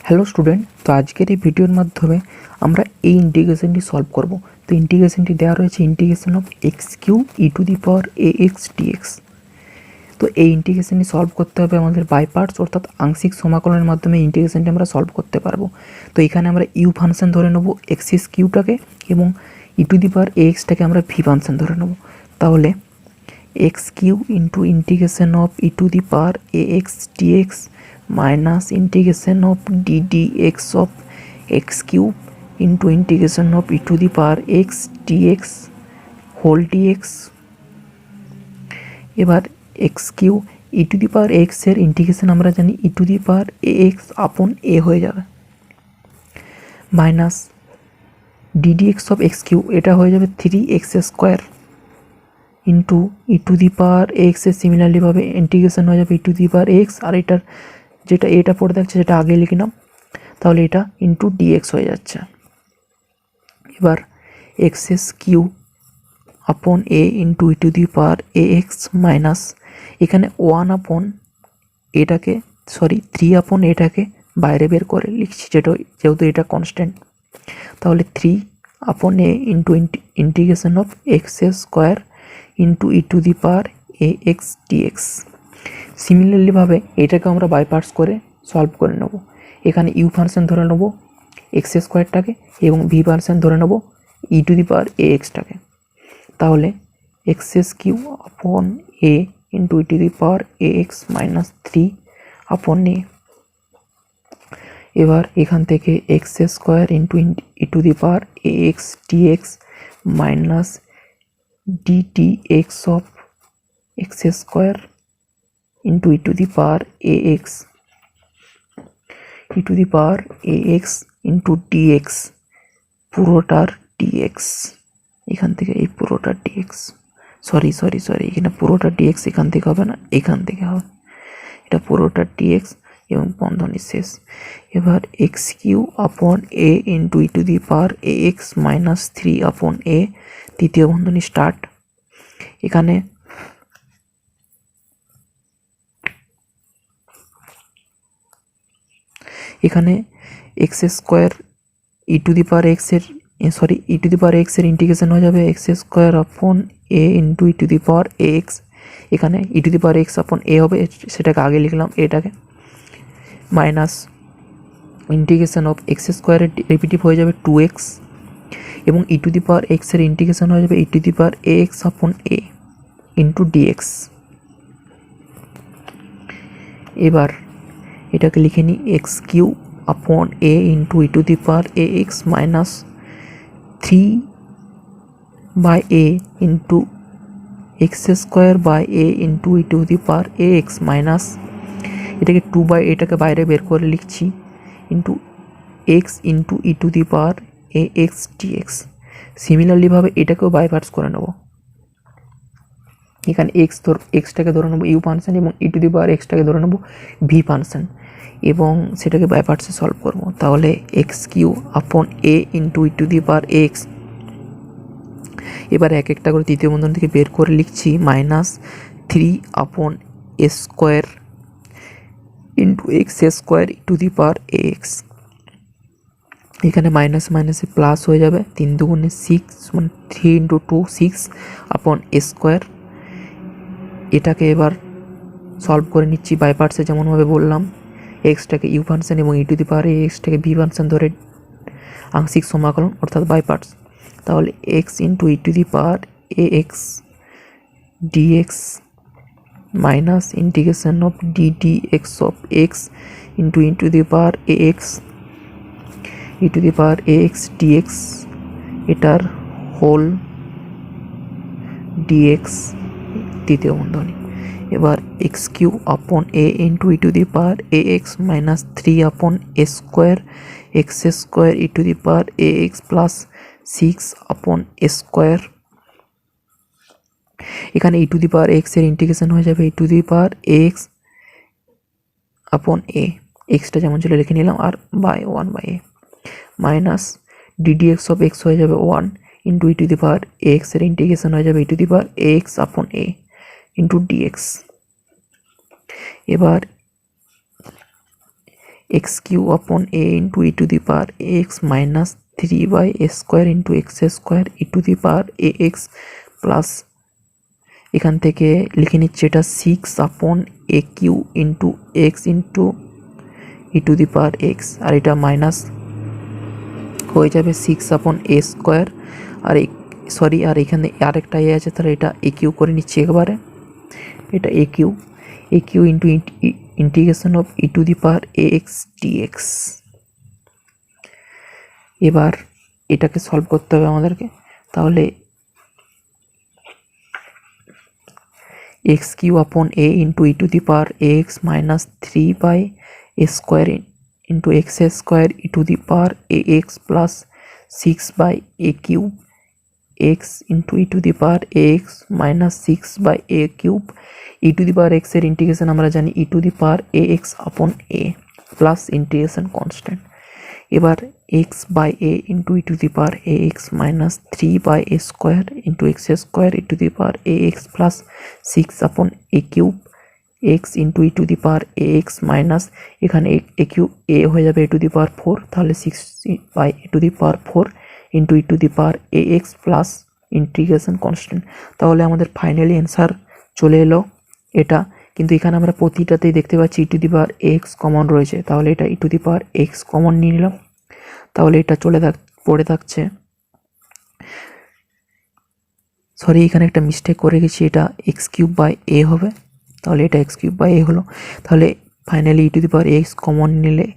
Hello student, তো আজকের এই ভিডিওর মাধ্যমে আমরা এই ইন্টিগ্রেশনটি সলভ করব। তো ইন্টিগ্রেশনটি দেওয়া রয়েছে integration of x cube e to the power A x dx. তো এই ইন্টিগ্রেশনটি সলভ করতে হবে আমাদের বাই পার্টস, অর্থাৎ আংশিক সমাকলনের মাধ্যমে ইন্টিগ্রেশনটি আমরা সলভ করতে পারবো। তো এখানে আমরা ইউ ফাংশন ধরে নেব এক্সিস কিউটাকে, এবং ই টু দি পাওয়ার এ এক্সটাকে আমরা ভি ফাংশন ধরে নেব। তাহলে x cube into integration of e to the power A x dx minus integration of d dx of x cube into integration of e to the power x dx whole dx। এবার x cube e to the power x এর integration আমরা জানি e to the power A X upon এ হয়ে যাবে, minus D D x of x cube, এটা হয়ে যাবে 3x square into e to the power x এর সিমিলারলিভাবে ইন্টিগ্রেশন হয়ে যাবে e to the power X, আর এটার যেটা এটা পড়ে থাকছে সেটা আগে লিখলাম, তাহলে এটা ইন্টু ডিএক্স হয়ে যাচ্ছে। এবার X cube upon A into e to the power A X minus এখানে 1 আপন এটাকে সরি 3 আপন এটাকে বাইরে বের করে লিখছি, যেহেতু এটা কনস্ট্যান্ট। তাহলে 3 upon A into integration of X square into e to the power A x DX. সিমিলারলিভাবে এটাকে আমরা বাই পার্টস করে সলভ করে নেব। এখানে ইউ ফাংশন ধরে নেব এক্স স্কোয়ারটাকে, এবং ভি ফাংশন ধরে নেব ই টু দি পাওয়ার এ এক্সটাকে। তাহলে এক্স এস কিউ upon A into e to the power A X minus 3 upon A. এবার এখান থেকে X square into e to the power A x DX minus D D x of X square into e to the power ax e to the power ax into dx পুরোটার dx, এখান থেকে এই পুরোটার dx, sorry এখানে পুরোটার dx এখান থেকে হবে না, এখান থেকে হবে, এটা পুরোটার dx এবং বন্ধনী শেষ। এবার X cube upon A into e to the power A X minus 3 upon A, তৃতীয় বন্ধনী স্টার্ট। এখানে X square e to the power x এর e to the power x এর ইন্টিগ্রেশন হয়ে যাবে X square upon A into e to the power A X. এখানে e to the power x upon এ হবে, সেটাকে আগে লিখলাম এটাকে, মাইনাস ইন্টিগ্রেশন অফ এক্স স্কোয়ারের ডেরিভেটিভ হয়ে যাবে 2x, এবং e to the power x এর ইন্টিগ্রেশন হয়ে যাবে e to the power A X upon A into DX. এবার এটাকে লিখে নিই X cube upon A into e to the power A X minus 3 by A into X square by A into e to the power A X minus এটাকে 2 by এটাকে বাইরে বের করে লিখছি into X into e to the power A x DX. সিমিলারলিভাবে এটাকেও by parts করে নেব। এখানে এক্সটাকে ধরে নেবো ইউ ফাংশন, এবং ই টু দি পাওয়ার এক্সটাকে ধরে নেবো ভি ফাংশন, এবং সেটাকে বাই পার্টসে সলভ করব। তাহলে x cube upon A into e to the power X, এবার এক একটা করে তৃতীয় বন্ধন থেকে বের করে লিখছি minus 3 upon A square into X square e to the power A X. এখানে মাইনাস মাইনাসে প্লাস হয়ে যাবে, 3 দুগুণে 6, মানে 3 ইন্টু 2 6 আপন এ স্কোয়ার। এটাকে এবার সলভ করে নিচ্ছি বাই পার্টসে, যেমনভাবে বললাম এক্সটাকে ইউ ফাংশন এবং ই টু দি পাওয়ার এক্সটাকে ভি ফাংশন ধরে আংশিক সমাকলন অর্থাৎ বাই পার্টস। তাহলে X into e to the power A x DX minus integration of D D x of X into e to the power A X e to the power A x DX, এটার whole DX তৃতীয় বন্ধনী। এবার X cube upon A into e to the power A X minus 3 upon A square x square e to the power A X plus 6 আপন A square. এখানে e to the power x এর integration হয়ে যাবে e to the power A X upon A, extra যেমন ছিল লিখে নিলাম, আর by 1 by A, minus D D X of X হয়ে যাবে 1 into e to the power A X এর ইন্টিগ্রেশন হয়ে যাবে e to the power A X upon A into DX. এবার X cube upon A into e to the power X minus 3/a square into X square e to the power A X plus এখান থেকে লিখে নিচ্ছি এটা 6/a cube into X into e to the power X, আর এটা minus হয়ে যাবে 6/a square, আর sorry আর এখানে আরেকটা এ আছে, তাহলে এটা এ কিউ করে নিচ্ছি একবারে। এটা A cube into integration of e to the power A x DX. এবার এটাকে সলভ করতে হবে আমাদেরকে, তাহলে x cube upon A into e to the power A X minus 3/a square into X square e to the power A X plus 6/a cube X into e to the power A X minus 6/a cube. E to the power x এর integration আমরা জানি e to the power A X upon A plus integration constant. এবার X by A into e to the power A X minus 3/a square into X square e to the power A X plus 6/a cube X into e to the power A X minus এখানে এ Q এ হয়ে যাবে এ two the power 4, তাহলে 6/a to the power 4 into e to the power A X plus integration constant. তাহলে আমাদের finally answer চলে এলো এটা, কিন্তু এখানে আমরা প্রতিটাতেই দেখতে পাচ্ছি e to the power X common রয়েছে, তাহলে এটা e to the power X common নিয়ে নিলাম, তাহলে এটা পড়ে থাকছে। সরি এখানে একটা মিস্টেক করে গেছি, এটা এক্স কিউব বাই এ হবে, তাহলে এটা এক্স কিউব বাই এ হলো। তাহলে finally e to the power X common নিলে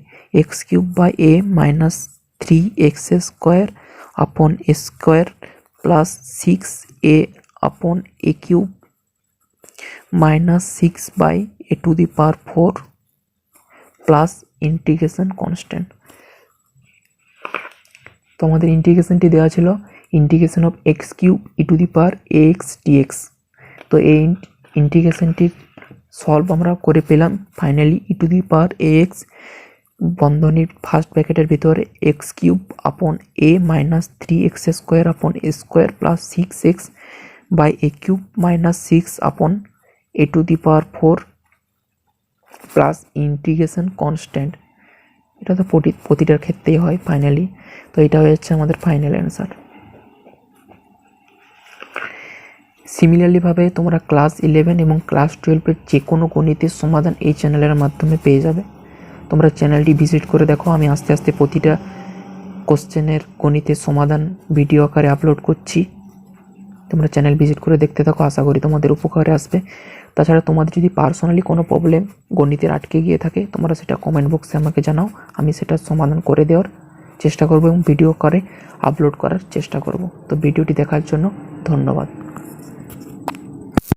X cube by A minus 3x square upon A square plus 6a upon A cube minus 6/a to the power 4 plus integration constant. তো আমাদের ইন্টিগ্রেশনটি দেওয়া ছিল integration of X cube e to the power A x dx. তো এই ইন্টিগ্রেশনটির solve আমরা করে পেলাম finally e to the power A X বন্ধনীর ফার্স্ট ব্র্যাকেটের ভিতরে এক্স কিউব আপন এ minus 3x square upon A square plus 6x/a cube minus 6/a to the power 4 plus integration constant. এটা তো প্রতিটার ক্ষেত্রেই হয় ফাইনালি। তো এটা হয়ে যাচ্ছে আমাদের ফাইনাল অ্যান্সার। সিমিলারলিভাবে তোমরা ক্লাস 11 এবং ক্লাস 12-এর যে কোনো গণিতের সমাধান এই চ্যানেলের মাধ্যমে পেয়ে যাবে। তোমরা চ্যানেলটি ভিজিট করে দেখো, আমি আস্তে আস্তে প্রতিটা কোশ্চেনের গণিতের সমাধান ভিডিও আকারে আপলোড করছি। তোমরা চ্যানেল ভিজিট করে দেখতে থাকো, আশা করি তোমাদের উপকারে আসবে। তাছাড়া তোমাদের যদি পার্সোনালি কোনো প্রবলেম গণিতের আটকে গিয়ে থাকে, তোমরা সেটা কমেন্ট বক্সে আমাকে জানাও, আমি সেটা সমাধান করে দেওয়ার চেষ্টা করব এবং ভিডিও করে আপলোড করার চেষ্টা করব। তো ভিডিওটি দেখার জন্য ধন্যবাদ।